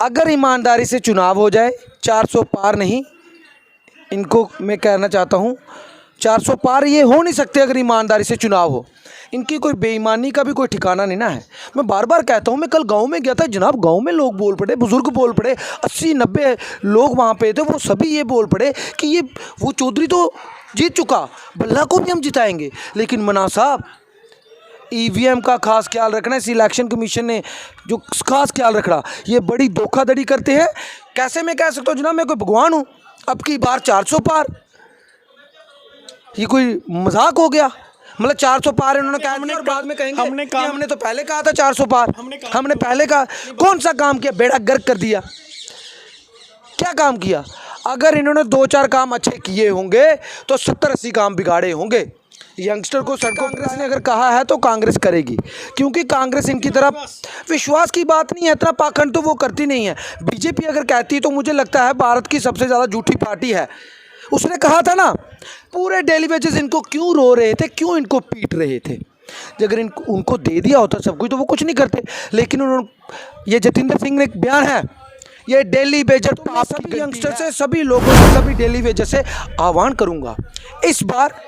अगर ईमानदारी से चुनाव हो जाए, 400 पार नहीं, इनको मैं कहना चाहता हूँ 400 पार ये हो नहीं सकते अगर ईमानदारी से चुनाव हो। इनकी कोई बेईमानी का भी कोई ठिकाना नहीं ना है। मैं बार बार कहता हूँ, मैं कल गांव में गया था जनाब, गांव में लोग बोल पड़े, बुज़ुर्ग बोल पड़े, 80-90 लोग वहाँ पे थे, वो सभी ये बोल पड़े कि ये वो चौधरी तो जीत चुका, बल्ला को भी हम जिताएंगे। लेकिन मना साहब, ईवीएम का खास ख्याल रखना, इस इलेक्शन कमीशन ने जो खास ख्याल रखना, ये बड़ी धोखाधड़ी करते हैं। कैसे मैं कह सकता हूँ जनाब मैं कोई भगवान हूँ, अब की बार 400 पार, ये कोई मजाक हो गया? मतलब 400 पार इन्होंने कहा और बाद में कहेंगे हमने तो पहले कहा था 400 पार, हमने पहले कहा। कौन सा काम किया? बेड़ा गर्क कर दिया। क्या काम किया? अगर इन्होंने 2-4 काम अच्छे किए होंगे तो 70-80 काम बिगाड़े होंगे। यंगस्टर को कांग्रेस ने अगर कहा है तो कांग्रेस करेगी, क्योंकि कांग्रेस इनकी तरफ विश्वास की बात नहीं है, इतना पाखंड तो वो करती नहीं है। बीजेपी अगर कहती तो मुझे लगता है भारत की सबसे ज़्यादा झूठी पार्टी है। उसने कहा था ना, पूरे डेली वेजेस इनको क्यों रो रहे थे, क्यों इनको पीट रहे थे? अगर इनको उनको दे दिया होता सब कुछ तो वो कुछ नहीं करते। लेकिन उन्होंने, ये जतिंदर सिंह ने एक बयान है, ये डेली वेजेस सभी यंगस्टर से, सभी लोगों से, सभी डेली वेजेस से आह्वान करूंगा, इस बार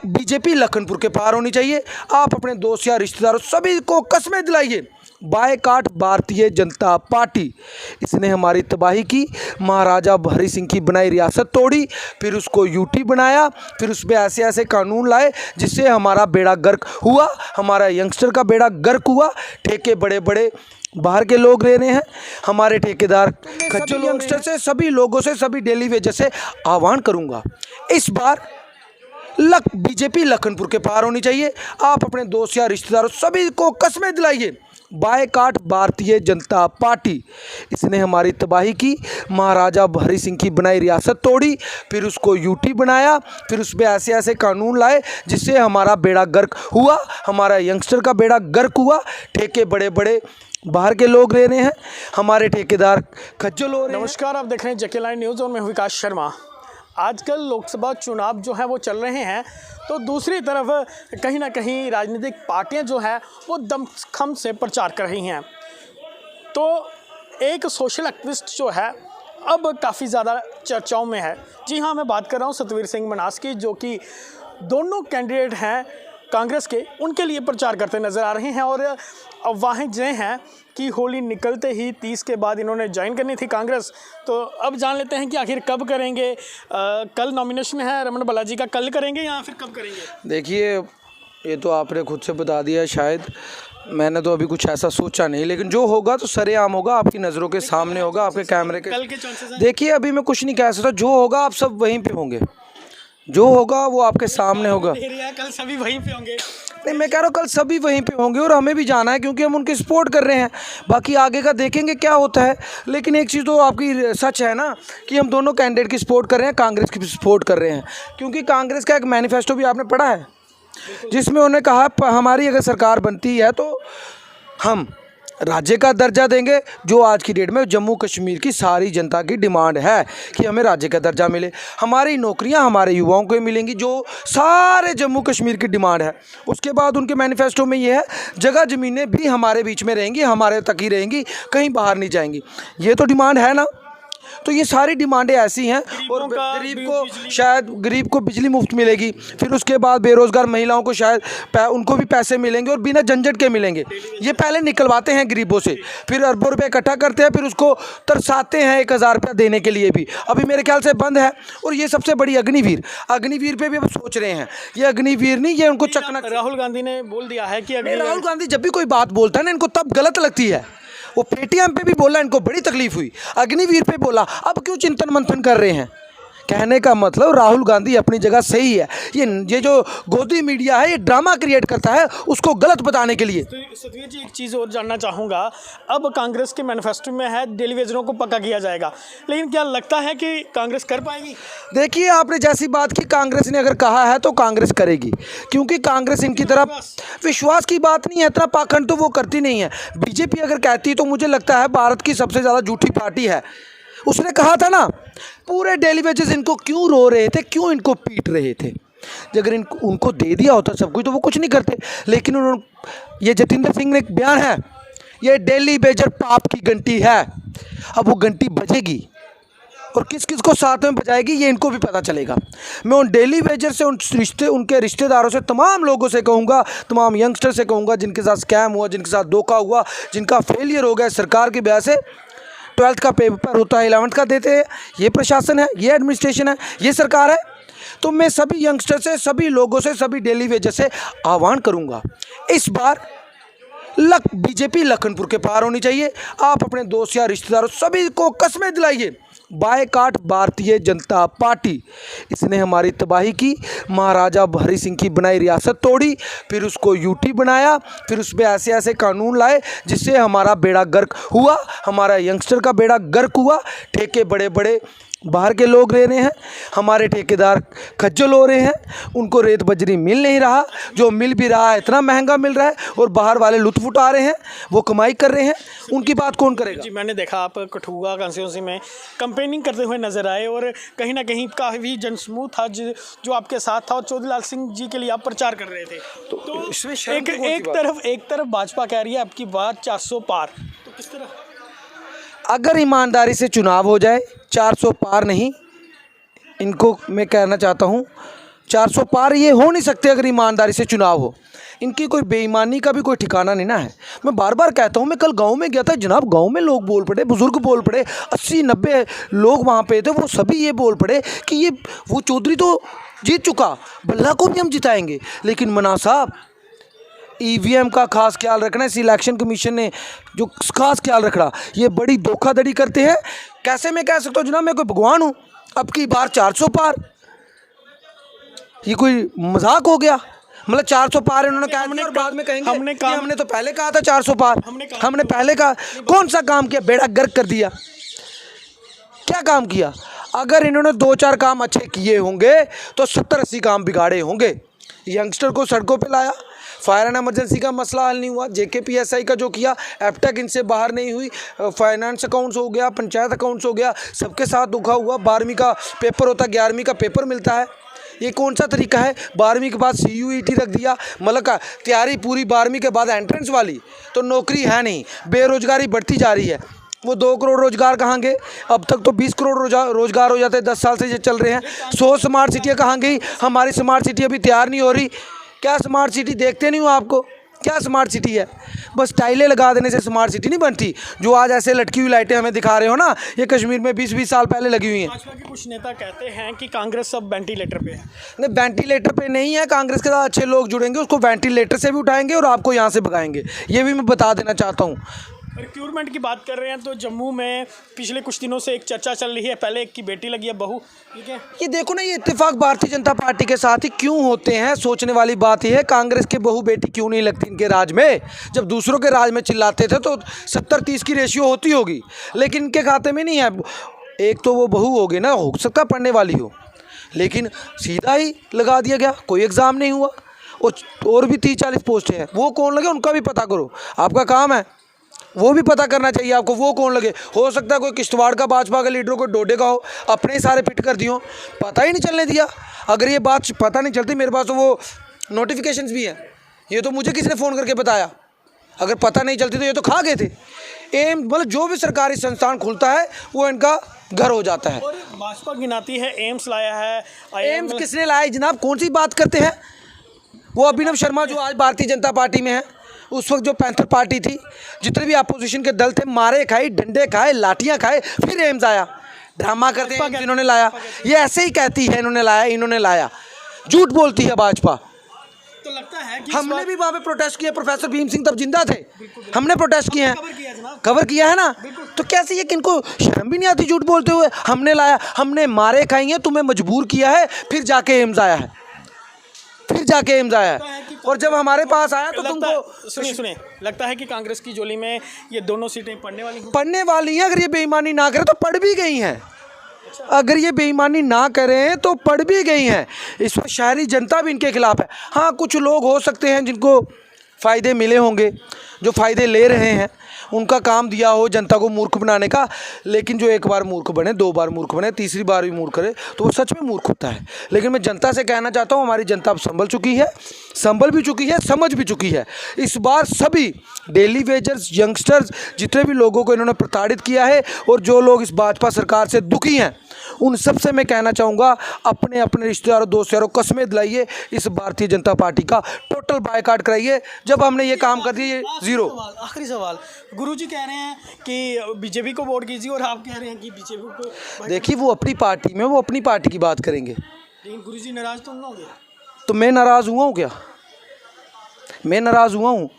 बीजेपी लखनपुर के पार होनी चाहिए। आप अपने दोस्त या रिश्तेदारों सभी को कस्में दिलाइए, बायकाट भारतीय जनता पार्टी, इसने हमारी तबाही की। महाराजा हरि सिंह की बनाई रियासत तोड़ी, फिर उसको यूटी बनाया, फिर उस पर ऐसे ऐसे कानून लाए जिससे हमारा बेड़ा गर्क हुआ, हमारा यंगस्टर का बेड़ा गर्क हुआ। ठेके बड़े बड़े बाहर के लोग ले रहे हैं, हमारे ठेकेदार खच्चर यंगस्टर से, सभी लोगों से, सभी डेली वेजेस से आह्वान करूंगा, इस बार बीजेपी लखनपुर के पार होनी चाहिए। आप अपने दोस्त या रिश्तेदारों सभी को कस्में दिलाइए, बायकाट भारतीय जनता पार्टी, इसने हमारी तबाही की। महाराजा हरि सिंह की बनाई रियासत तोड़ी, फिर उसको यूटी बनाया, फिर उस पर ऐसे ऐसे कानून लाए जिससे हमारा बेड़ा गर्क हुआ, हमारा यंगस्टर का बेड़ा गर्क हुआ। ठेके बड़े बड़े बाहर के लोग ले रहे हैं, हमारे ठेकेदार खज्जल हो रहे हैं। नमस्कार, आप देख रहे हैं जेके लाइन न्यूज़ और मैं हूं विकास शर्मा। आजकल लोकसभा चुनाव जो है वो चल रहे हैं, तो दूसरी तरफ कहीं ना कहीं राजनीतिक पार्टियां जो है वो दमखम से प्रचार कर रही हैं। तो एक सोशल एक्टिविस्ट जो है अब काफ़ी ज़्यादा चर्चाओं में है। जी हाँ, मैं बात कर रहा हूँ सतवीर सिंह मनास की, जो कि दोनों कैंडिडेट हैं कांग्रेस के, उनके लिए प्रचार करते नज़र आ रहे हैं। और अफवाहें ये हैं कि होली निकलते ही 30 के बाद इन्होंने ज्वाइन करनी थी कांग्रेस। तो अब जान लेते हैं कि आखिर कब करेंगे। कल नॉमिनेशन है रमन बालाजी का, कल करेंगे या फिर कब करेंगे? देखिए, ये तो आपने खुद से बता दिया, शायद मैंने तो अभी कुछ ऐसा सोचा नहीं, लेकिन जो होगा तो सरेआम होगा, आपकी नज़रों के सामने होगा, आपके कैमरे के। कल के चांसेस हैं? देखिए, अभी मैं कुछ नहीं कह सकता, जो होगा आप सब वहीं पे होंगे, जो होगा वो आपके सामने होगा। कल सभी वहीं पे होंगे? नहीं, मैं कह रहा हूँ कल सभी वहीं पे होंगे और हमें भी जाना है, क्योंकि हम उनकी सपोर्ट कर रहे हैं। बाकी आगे का देखेंगे क्या होता है। लेकिन एक चीज़ तो आपकी सच है ना कि हम दोनों कैंडिडेट की सपोर्ट कर रहे हैं, कांग्रेस की भी सपोर्ट कर रहे हैं, क्योंकि कांग्रेस का एक मैनिफेस्टो भी आपने पढ़ा है, जिसमें उन्होंने कहा हमारी अगर सरकार बनती है तो हम राज्य का दर्जा देंगे, जो आज की डेट में जम्मू कश्मीर की सारी जनता की डिमांड है कि हमें राज्य का दर्जा मिले। हमारी नौकरियां हमारे युवाओं को मिलेंगी, जो सारे जम्मू कश्मीर की डिमांड है। उसके बाद उनके मैनिफेस्टो में ये है, जगह ज़मीनें भी हमारे बीच में रहेंगी, हमारे तक ही रहेंगी, कहीं बाहर नहीं जाएंगी। ये तो डिमांड है ना। तो ये सारी डिमांडें ऐसी हैं। और गरीब को शायद बिजली मुफ्त मिलेगी, फिर उसके बाद बेरोज़गार महिलाओं को शायद उनको भी पैसे मिलेंगे और बिना झंझट के मिलेंगे। ये पहले निकलवाते हैं गरीबों से, फिर अरबों रुपए इकट्ठा करते हैं, फिर उसको तरसाते हैं 1000 रुपया देने के लिए भी। अभी मेरे ख्याल से बंद है। और ये सबसे बड़ी अग्निवीर पे भी अब सोच रहे हैं। ये अग्निवीर नहीं, ये उनको चकना। राहुल गांधी ने बोल दिया है कि राहुल गांधी जब भी कोई बात बोलता है ना, इनको तब गलत लगती है। वो पेटीएम पे भी बोला, इनको बड़ी तकलीफ हुई, अग्निवीर पे बोला, अब क्यों चिंतन मंथन कर रहे हैं? कहने का मतलब राहुल गांधी अपनी जगह सही है। ये जो गोदी मीडिया है, ये ड्रामा क्रिएट करता है उसको गलत बताने के लिए। तो सतवीर जी, एक चीज़ और जानना चाहूँगा, अब कांग्रेस के मैनिफेस्टो में है डेली वेजरों को पक्का किया जाएगा, लेकिन क्या लगता है कि कांग्रेस कर पाएगी? देखिए, आपने जैसी बात की, कांग्रेस ने अगर कहा है तो कांग्रेस करेगी, क्योंकि कांग्रेस इनकी तरफ विश्वास की बात नहीं है, इतना पाखंड तो वो करती नहीं है। बीजेपी अगर कहती तो मुझे लगता है भारत की सबसे ज़्यादा झूठी पार्टी है। उसने कहा था ना, पूरे डेली वेजेस इनको क्यों रो रहे थे, क्यों इनको पीट रहे थे? अगर उनको दे दिया होता सब कुछ तो वो कुछ नहीं करते। लेकिन उन्होंने, ये जतिंदर सिंह ने एक बयान है, ये डेली बेजर पाप की घंटी है। अब वो घंटी बजेगी और किस किस को साथ में बजाएगी ये इनको भी पता चलेगा। मैं उन डेली वेजर से, उनके रिश्तेदारों से, तमाम लोगों से कहूँगा, तमाम यंगस्टर से कहूँगा जिनके साथ स्कैम हुआ, जिनके साथ धोखा हुआ, जिनका फेलियर हो गया सरकार की वजह से। 12th का पेपर होता है, 11th का देते हैं, ये प्रशासन है, ये एडमिनिस्ट्रेशन है, ये सरकार है। तो मैं सभी यंगस्टर से, सभी लोगों से, सभी डेली वेजर से आह्वान करूँगा, इस बार बीजेपी लखनपुर के पार होनी चाहिए। आप अपने दोस्त या रिश्तेदारों सभी को कस्में दिलाइए, बायकाट भारतीय जनता पार्टी। इसने हमारी तबाही की, महाराजा हरि सिंह की बनाई रियासत तोड़ी, फिर उसको यूटी बनाया, फिर उस पर ऐसे ऐसे कानून लाए जिससे हमारा बेड़ा गर्क हुआ, हमारा यंगस्टर का बेड़ा गर्क हुआ। ठेके बड़े बड़े बाहर के लोग ले रहे हैं, हमारे ठेकेदार खज्जल हो रहे हैं, उनको रेत बजरी मिल नहीं रहा, जो मिल भी रहा है इतना महंगा मिल रहा है, और बाहर वाले लुत्फ उठा रहे हैं, वो कमाई कर रहे हैं, उनकी बात कौन करेगा। जी, मैंने देखा आप कठुआ कॉन्स्टिट्यूंसी में कैंपेनिंग करते हुए नजर आए और कहीं ना कहीं काफ़ी जनसमूह था जो आपके साथ था और चौधरी सिंह जी के लिए आप प्रचार कर रहे थे। तो इसमें शर्म एक की कौन सी एक बात? तरफ एक तरफ भाजपा कह रही है आपकी बात 400 पार, तो किस तरह? अगर ईमानदारी से चुनाव हो जाए, 400 पार नहीं, इनको मैं कहना चाहता हूँ 400 पार ये हो नहीं सकते अगर ईमानदारी से चुनाव हो। इनकी कोई बेईमानी का भी कोई ठिकाना नहीं ना है। मैं बार बार कहता हूँ, मैं कल गांव में गया था जनाब, गांव में लोग बोल पड़े, बुजुर्ग बोल पड़े, 80-90 लोग वहाँ पे थे, वो सभी ये बोल पड़े कि ये वो चौधरी तो जीत चुका, बल्ला को भी हम जिताएंगे। लेकिन मना साहब, ईवीएम का खास ख्याल रखना, इस इलेक्शन कमीशन ने जो खास ख्याल रखना, ये बड़ी धोखाधड़ी करते हैं। कैसे मैं कह सकता हूँ जनाब मैं कोई भगवान हूँ, अब की बार 400 पार, ये कोई मजाक हो गया? मतलब 400 पार इन्होंने कहा और बाद में कहेंगे हमने तो पहले कहा था 400 पार, हमने पहले कहा। कौन सा काम किया? बेड़ा गर्क कर दिया। क्या काम किया? अगर इन्होंने 2-4 काम अच्छे किए होंगे तो 70-80 काम बिगाड़े होंगे। यंगस्टर को सड़कों पे लाया, फायर एंड एमरजेंसी का मसला हल नहीं हुआ, JKPSI का जो किया, एपटेक इनसे बाहर नहीं हुई, फाइनेंस अकाउंट्स हो गया, पंचायत अकाउंट्स हो गया, सबके साथ धोखा हुआ। 12वीं का पेपर होता, 11वीं का पेपर मिलता है। ये कौन सा तरीका है? 12वीं के बाद CUET रख दिया, मतलब का तैयारी पूरी 12वीं के बाद एंट्रेंस वाली, तो नौकरी है नहीं, बेरोजगारी बढ़ती जा रही है। वो 2 करोड़ रोजगार कहाँ गए? अब तक तो 20 करोड़ रोजगार हो जाते हैं, 10 साल से ये चल रहे हैं। 100 स्मार्ट सिटियाँ कहाँ गई? हमारी स्मार्ट सिटी अभी तैयार नहीं हो रही। क्या स्मार्ट सिटी देखते नहीं हो आपको? क्या स्मार्ट सिटी है? बस टाइलें लगा देने से स्मार्ट सिटी नहीं बनती। जो आज ऐसे लटकी हुई लाइटें हमें दिखा रहे हो ना, ये कश्मीर में 20-20 साल पहले लगी हुई हैं। भाजपा के कुछ नेता कहते हैं कि कांग्रेस अब वेंटिलेटर पे है। नहीं, वेंटिलेटर पे नहीं है। कांग्रेस के साथ अच्छे लोग जुड़ेंगे, उसको वेंटिलेटर से भी उठाएंगे और आपको यहाँ से भगाएंगे, ये भी मैं बता देना चाहता हूँ। रिक्रूटमेंट की बात कर रहे हैं तो जम्मू में पिछले कुछ दिनों से एक चर्चा चल रही है, पहले एक की बेटी लगी है बहू, ठीक है। ये देखो ना, ये इत्तेफाक भारतीय जनता पार्टी के साथ ही क्यों होते हैं? सोचने वाली बात यह है, कांग्रेस के बहू बेटी क्यों नहीं लगती इनके राज में? जब दूसरों के राज में चिल्लाते थे तो 70-30 की रेशियो होती होगी, लेकिन इनके खाते में नहीं है। एक तो वो बहू होगी ना, हो सकता पढ़ने वाली हो, लेकिन सीधा ही लगा दिया गया, कोई एग्ज़ाम नहीं हुआ। और भी 30-40 पोस्टें हैं, वो कौन लगे उनका भी पता करो, आपका काम है, वो भी पता करना चाहिए आपको, वो कौन लगे। हो सकता है कोई किश्तवाड़ का भाजपा का लीडर, कोई डोडे का हो, अपने ही सारे फिट कर दियो, पता ही नहीं चलने दिया। अगर ये बात पता नहीं चलती, मेरे पास तो वो नोटिफिकेशंस भी हैं, ये तो मुझे किसी ने फ़ोन करके बताया। अगर पता नहीं चलती तो ये तो खा गए थे। एम मतलब जो भी सरकारी संस्थान खुलता है वो इनका घर हो जाता है। और भाजपा गिनाती है एम्स लाया है, एम्स किसने लाया जनाब? कौन सी बात करते हैं? वो अभिनव शर्मा जो आज भारतीय जनता पार्टी में है, उस वक्त जो पैंथर पार्टी थी, जितने भी अपोजिशन के दल थे, मारे खाए, डंडे खाए, लाठियां खाए, फिर एम्स आया। ड्रामा करते हैं इन्होंने लाया, ये ऐसे ही कहती है इन्होंने लाया, झूठ बोलती है भाजपा। तो लगता है कि हमने भी वहाँ पे प्रोटेस्ट किया, प्रोफेसर भीम सिंह तब जिंदा थे, हमने प्रोटेस्ट किए हैं, कवर किया है ना। तो कैसे ये, किनको शर्म भी नहीं आती झूठ बोलते हुए? हमने लाया, हमने मारे खाई हैं, तुम्हें मजबूर किया है, फिर जाके एम्स आया है, और जब हमारे पास आया तो तुमको सुनिए, लगता है कि कांग्रेस की झोली में ये दोनों सीटें पड़ने वाली हैं। अगर ये बेईमानी ना करें तो पड़ भी गई हैं। अगर ये बेईमानी ना करें तो पड़ भी गई हैं। इस वक्त शहरी जनता भी इनके खिलाफ है। हाँ, कुछ लोग हो सकते हैं जिनको फ़ायदे मिले होंगे, जो फ़ायदे ले रहे हैं, उनका काम दिया हो जनता को मूर्ख बनाने का, लेकिन जो एक बार मूर्ख बने, 2 बार मूर्ख बने, तीसरी बार भी मूर्ख करे तो वो सच में मूर्ख होता है। लेकिन मैं जनता से कहना चाहता हूँ, हमारी जनता अब संभल चुकी है, संभल भी चुकी है, समझ भी चुकी है। इस बार सभी डेली वेजर्स, यंगस्टर्स, जितने भी लोगों को इन्होंने प्रताड़ित किया है और जो लोग इस भाजपा सरकार से दुखी हैं, उन सब से मैं कहना चाहूँगा, अपने अपने रिश्तेदारों, दोस्त यारों कस्में दिलाइए, इस भारतीय जनता पार्टी का टोटल बायकॉट कराइए। जब हमने ये काम कर दिया, ज़ीरो। आखिरी सवाल, गुरुजी कह रहे हैं कि बीजेपी को वोट कीजिए और आप कह रहे हैं कि बीजेपी को। देखिए, वो अपनी पार्टी में, वो अपनी पार्टी की बात करेंगे। लेकिन गुरुजी नाराज तो नहीं होंगे? तो मैं नाराज़ हुआ हूँ क्या? मैं नाराज़ हुआ हूँ?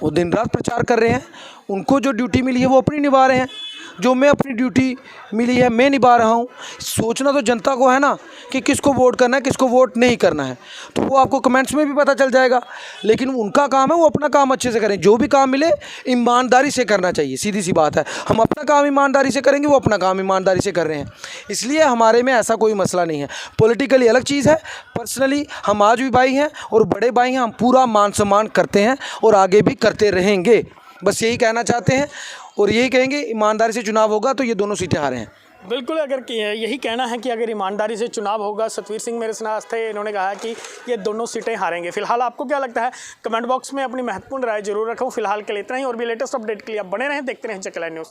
वो दिन रात प्रचार कर रहे हैं, उनको जो ड्यूटी मिली है वो अपनी निभा रहे हैं, जो मैं अपनी ड्यूटी मिली है मैं निभा रहा हूँ। सोचना तो जनता को है ना कि किसको वोट करना है, किसको वोट नहीं करना है, तो वो आपको कमेंट्स में भी पता चल जाएगा। लेकिन उनका काम है, वो अपना काम अच्छे से करें, जो भी काम मिले ईमानदारी से करना चाहिए, सीधी सी बात है। हम अपना काम ईमानदारी से करेंगे, वो अपना काम ईमानदारी से कर रहे हैं, इसलिए हमारे में ऐसा कोई मसला नहीं है। पॉलिटिकली अलग चीज़ है, पर्सनली हम आज भी भाई हैं और बड़े भाई हैं, हम पूरा मान सम्मान करते हैं और आगे भी करते रहेंगे। बस यही कहना चाहते हैं और यही कहेंगे, ईमानदारी से चुनाव होगा तो ये दोनों सीटें हारे हैं। बिल्कुल, अगर यही कहना है कि अगर ईमानदारी से चुनाव होगा, सतवीर सिंह मेरे साथ थे, इन्होंने कहा कि ये दोनों सीटें हारेंगे। फिलहाल आपको क्या लगता है? कमेंट बॉक्स में अपनी महत्वपूर्ण राय जरूर रखूँ। फिलहाल के लिए इतना ही, और भी लेटेस्ट अपडेट के लिए आप बने रहें, देखते रहें चकला न्यूज़।